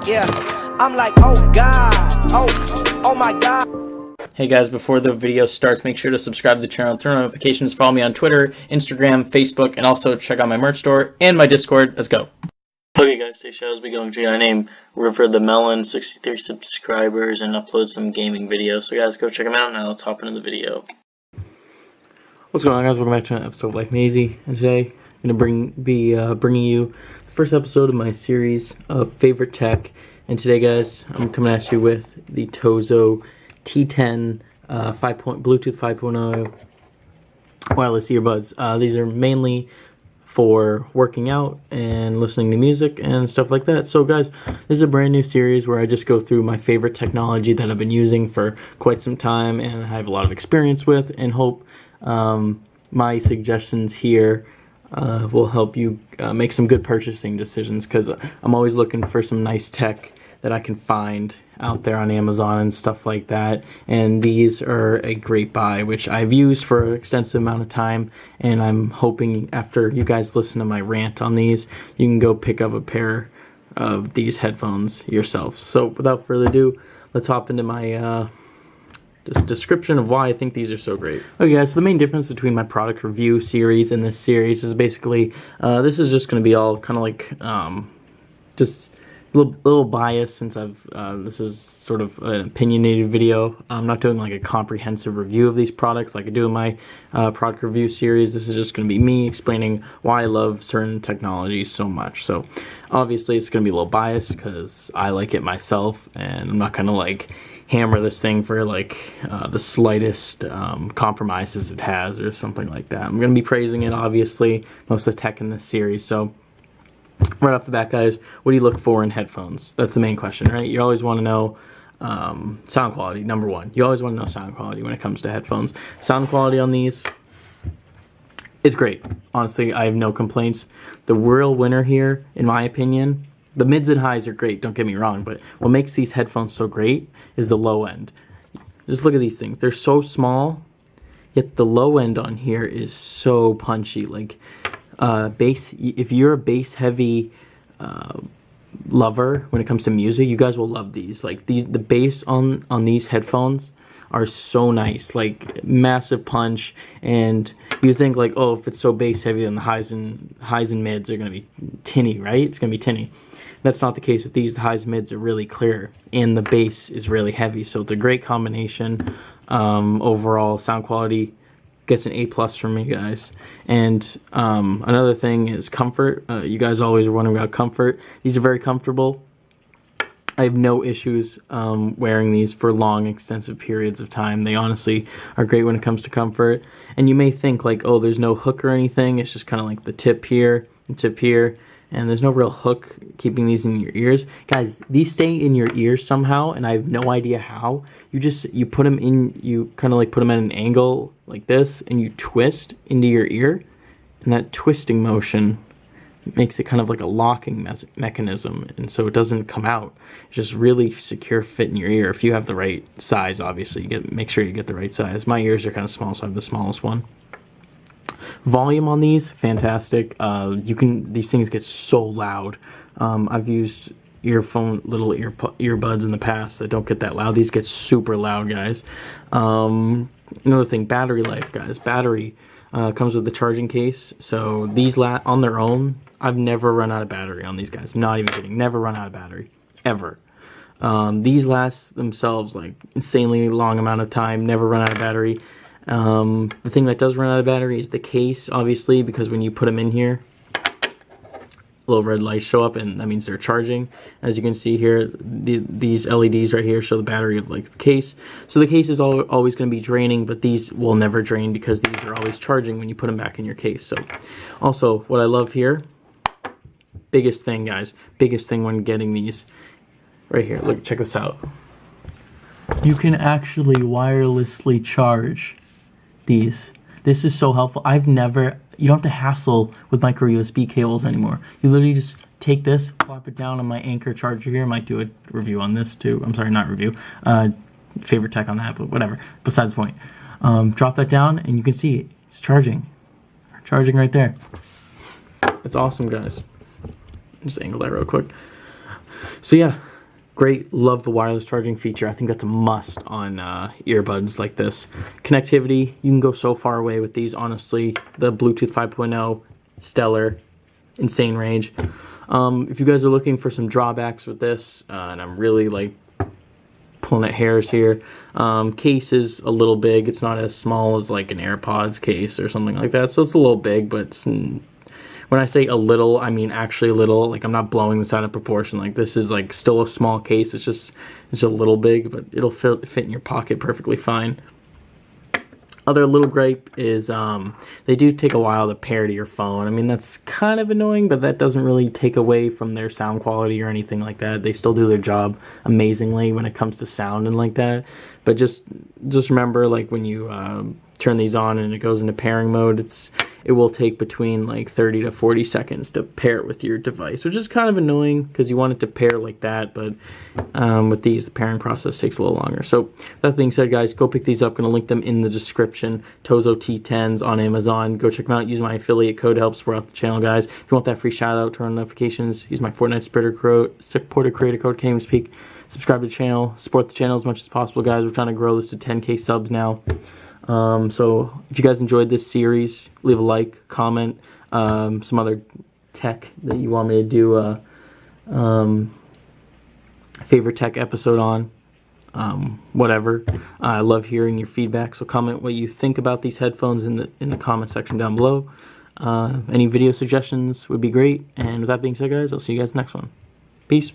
Yeah, I'm like, oh God, oh my God. Hey guys, before the video starts, make sure to subscribe to the channel, turn on notifications, follow me on Twitter, Instagram, Facebook, and also check out my merch store and my Discord. Let's go. Okay guys, today's show is going to be our name. We're for the Melon, 63 subscribers, and upload some gaming videos. So guys, go check them out. Now let's hop into the video. What's going on, guys? Welcome back to an episode of Life Mazy. And today I'm going to be bringing you the first episode of my series of favorite tech. And today, guys, I'm coming at you with the Tozo T10 Bluetooth 5.0 wireless earbuds. These are mainly for working out and listening to music and stuff like that. So guys, this is a brand new series where I just go through my favorite technology that I've been using for quite some time and I have a lot of experience with, and hope my suggestions here will help you make some good purchasing decisions, because I'm always looking for some nice tech that I can find out there on Amazon and stuff like that, and these are a great buy, which I've used for an extensive amount of time, and I'm hoping after you guys listen to my rant on these, you can go pick up a pair of these headphones yourselves. So without further ado, let's hop into my description of why I think these are so great. Okay guys, so the main difference between my product review series and this series is basically, this is just going to be all kind of like, just a little biased, since this is sort of an opinionated video. I'm not doing like a comprehensive review of these products like I do in my product review series. This is just going to be me explaining why I love certain technologies so much. So obviously it's going to be a little biased because I like it myself, and I'm not going to like hammer this thing for like the slightest compromises it has or something like that. I'm going to be praising it, obviously, most of the tech in this series. So right off the bat, guys, what do you look for in headphones? That's the main question, right? You always want to know sound quality, number one. You always want to know sound quality when it comes to headphones. Sound quality on these, it's great. Honestly, I have no complaints. The real winner here, in my opinion, the mids and highs are great, don't get me wrong, but what makes these headphones so great is the low end. Just look at these things. They're so small, yet the low end on here is so punchy. Like, bass, if you're a bass heavy lover when it comes to music, you guys will love these. Like the bass on these headphones are so nice, like massive punch, and you think like, oh, if it's so bass heavy, then the highs and mids are going to be tinny, right? It's going to be tinny. That's not the case with these. The highs and mids are really clear, and the bass is really heavy, so it's a great combination. Overall sound quality gets an A+ from me, guys. And another thing is comfort. You guys always are wondering about comfort. These are very comfortable. I have no issues wearing these for long, extensive periods of time. They honestly are great when it comes to comfort. And you may think like, oh, there's no hook or anything. It's just kind of like the tip here and tip here. And there's no real hook keeping these in your ears. Guys, these stay in your ears somehow, and I have no idea how. You put them in, you kind of like put them at an angle like this, and you twist into your ear, and that twisting motion makes it kind of like a locking mechanism, and so it doesn't come out. It's just really secure fit in your ear. If you have the right size, obviously, make sure you get the right size. My ears are kind of small, so I have the smallest one. Volume on these, fantastic. These things get so loud. I've used little earbuds in the past that don't get that loud. These get super loud, guys. Another thing, battery life, guys. Battery comes with the charging case, so these on their own, I've never run out of battery on these guys. I'm not even kidding. Never run out of battery, ever. These last themselves like insanely long amount of time. Never run out of battery. The thing that does run out of battery is the case, obviously, because when you put them in here, little red lights show up, and that means they're charging. As you can see here, these LEDs right here show the battery of like the case. So the case is always going to be draining, but these will never drain because these are always charging when you put them back in your case. So also, what I love here, biggest thing, guys, biggest thing when getting these, right here, look, check this out. You can actually wirelessly charge these. This is so helpful. You don't have to hassle with micro USB cables anymore. You literally just take this, plop it down on my Anchor charger here. I might do a review on this too. I'm sorry, not review. Favorite tech on that, but whatever. Besides the point. Drop that down and you can see it's charging. Charging right there. It's awesome, guys. Just angle that real quick. So yeah, Great, love the wireless charging feature. I think that's a must on earbuds like this. Connectivity, you can go so far away with these, honestly. The Bluetooth 5.0, stellar, insane range. If you guys are looking for some drawbacks with this, and I'm really like pulling at hairs here, case is a little big. It's not as small as like an AirPods case or something like that, so it's a little big, but it's, when I say a little, I mean actually a little. Like, I'm not blowing this out of proportion. Like, this is like still a small case. It's a little big, but it'll fit in your pocket perfectly fine. Other little gripe is they do take a while to pair to your phone. I mean, that's kind of annoying, but that doesn't really take away from their sound quality or anything like that. They still do their job amazingly when it comes to sound and like that. But just remember, like, when you turn these on and it goes into pairing mode, it will take between like 30 to 40 seconds to pair it with your device, which is kind of annoying because you want it to pair like that, but with these, the pairing process takes a little longer. So that being said, guys, go pick these up. Going to link them in the description. Tozo T10s on Amazon. Go check them out. Use my affiliate code to help support out the channel, guys. If you want that free shout out, turn on notifications. Use my Fortnite supporter creator code, can't even speak. Subscribe to the channel. Support the channel as much as possible, guys. We're trying to grow this to 10K subs now. So if you guys enjoyed this series, leave a like, comment, some other tech that you want me to do a favorite tech episode on, whatever. I love hearing your feedback, so comment what you think about these headphones in the comment section down below. Any video suggestions would be great, and with that being said, guys, I'll see you guys next one. Peace.